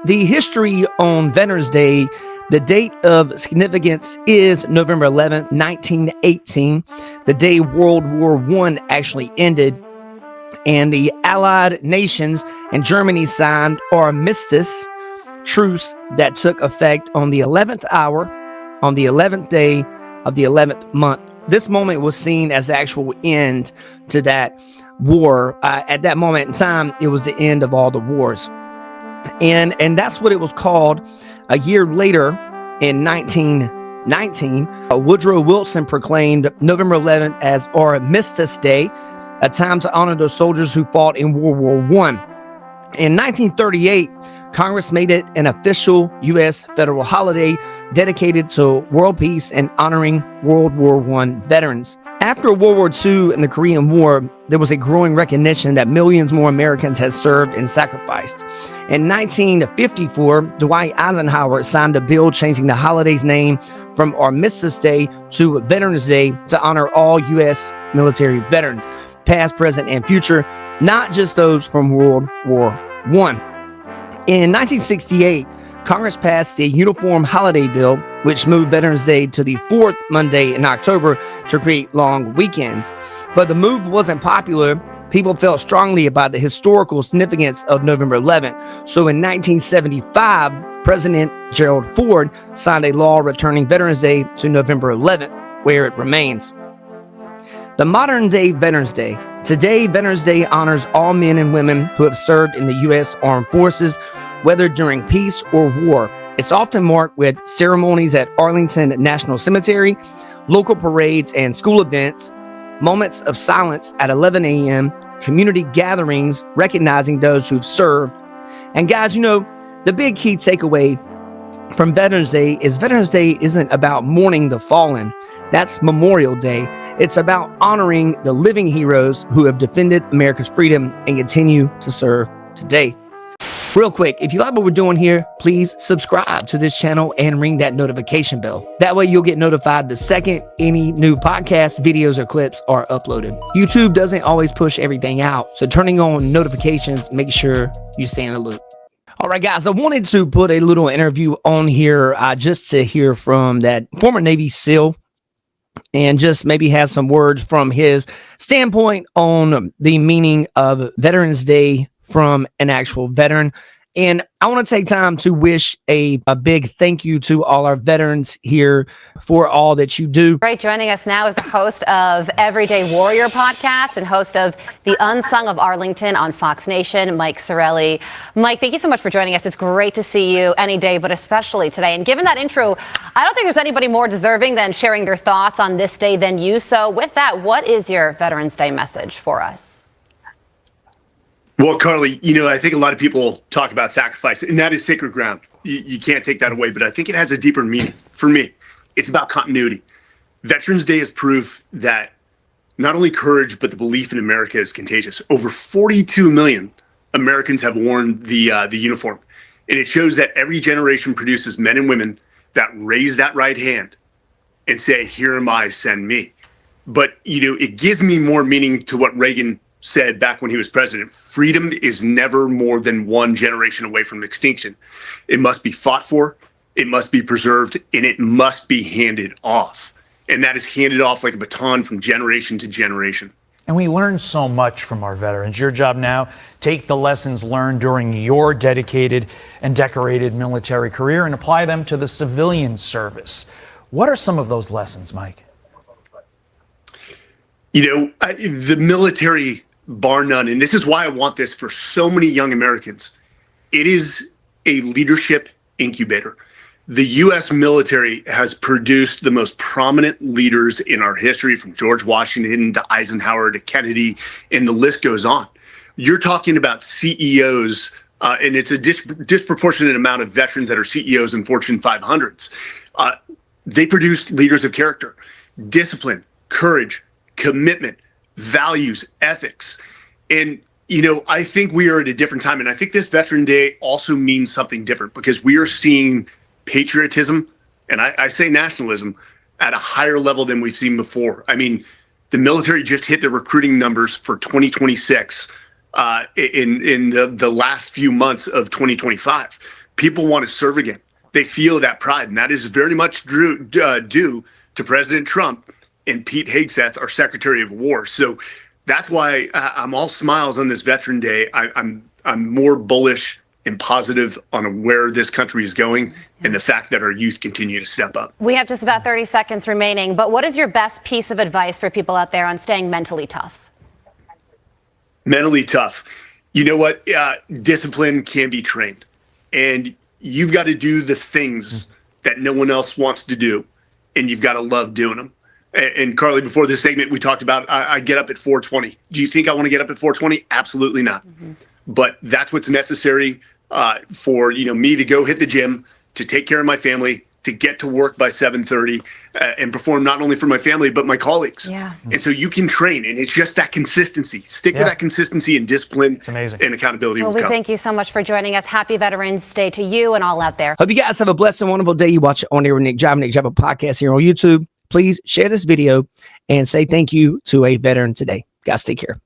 The history on Veterans Day, the date of significance is November 11th, 1918, the day World War I actually ended, and the Allied nations and Germany signed Armistice truce that took effect on the 11th hour, on the 11th day of the 11th month. This moment was seen as the actual end to that war. At that moment in time, it was the end of all the wars. And that's what it was called. A year later, in 1919, Woodrow Wilson proclaimed November 11th as Armistice Day, a time to honor those soldiers who fought in World War I. In 1938, Congress made it an official U.S. federal holiday dedicated to world peace and honoring World War I veterans. After World War II and the Korean War, there was a growing recognition that millions more Americans had served and sacrificed. In 1954, Dwight Eisenhower signed a bill changing the holiday's name from Armistice Day to Veterans Day to honor all U.S. military veterans, past, present, and future, not just those from World War I. In 1968, Congress passed the Uniform Holiday Bill, which moved Veterans Day to the fourth Monday in October to create long weekends. But the move wasn't popular. People felt strongly about the historical significance of November 11th. So in 1975, President Gerald Ford signed a law returning Veterans Day to November 11th, where it remains. The modern day Veterans Day. Today, Veterans Day honors all men and women who have served in the U.S. Armed Forces, whether during peace or war. It's often marked with ceremonies at Arlington National Cemetery, local parades and school events, moments of silence at 11 a.m., community gatherings recognizing those who've served. And guys, the big key takeaway from Veterans Day is Veterans Day isn't about mourning the fallen. That's Memorial Day. It's about honoring the living heroes who have defended America's freedom and continue to serve today. Real quick, if you like what we're doing here, please subscribe to this channel and ring that notification bell. That way you'll get notified the second any new podcasts, videos, or clips are uploaded. YouTube doesn't always push everything out, so turning on notifications, make sure you stay in the loop. All right, guys, I wanted to put a little interview on here just to hear from that former Navy SEAL and just maybe have some words from his standpoint on the meaning of Veterans Day from an actual veteran. And I want to take time to wish a big thank you to all our veterans here for all that you do. Right, joining us now is the host of Everyday Warrior podcast and host of The Unsung of Arlington on Fox Nation, Mike Sorelli. Mike, thank you so much for joining us. It's great to see you any day, but especially today. And given that intro, I don't think there's anybody more deserving than sharing your thoughts on this day than you. So with that, what is your Veterans Day message for us? Well, Carly, I think a lot of people talk about sacrifice, and that is sacred ground. You can't take that away, but I think it has a deeper meaning. For me, it's about continuity. Veterans Day is proof that not only courage, but the belief in America is contagious. Over 42 million Americans have worn the uniform, and it shows that every generation produces men and women that raise that right hand and say, "Here am I, send me." But, it gives me more meaning to what Reagan said back when he was president. Freedom is never more than one generation away from extinction. It must be fought for, it must be preserved, and it must be handed off. And that is handed off like a baton from generation to generation. And we learn so much from our veterans. Your job now, take the lessons learned during your dedicated and decorated military career and apply them to the civilian service. What are some of those lessons, Mike? The military, bar none, and this is why I want this for so many young Americans, it is a leadership incubator. The U.S. military has produced the most prominent leaders in our history, from George Washington to Eisenhower to Kennedy, and the list goes on. You're talking about CEOs, and it's a disproportionate amount of veterans that are CEOs in Fortune 500s. They produce leaders of character, discipline, courage, commitment, values, ethics. And, I think we are at a different time. And I think this Veteran Day also means something different because we are seeing patriotism, and I say nationalism, at a higher level than we've seen before. I mean, the military just hit the recruiting numbers for 2026 in the last few months of 2025. people want to serve again. They feel that pride, and that is very much due to President Trump and Pete Hegseth, our Secretary of War. So that's why I'm all smiles on this Veteran Day. I'm more bullish and positive on where this country is going and the fact that our youth continue to step up. We have just about 30 seconds remaining, but what is your best piece of advice for people out there on staying mentally tough? Mentally tough. You know what? Discipline can be trained, and you've got to do the things that no one else wants to do, and you've got to love doing them. And Carly, before this segment, we talked about I get up at 4:20. Do you think I want to get up at 4:20? Absolutely not. But that's what's necessary for me to go hit the gym, to take care of my family, to get to work by 7:30, and perform not only for my family but my colleagues. Yeah. And so you can train, and it's just that consistency. Stick with that consistency and discipline. It's amazing. And accountability. Well, will we come. thank you so much for joining us. Happy Veterans Day to you and all out there. Hope you guys have a blessed and wonderful day. You watch On Air with Nick Java podcast here on YouTube. Please share this video and say thank you to a veteran today. Guys, take care.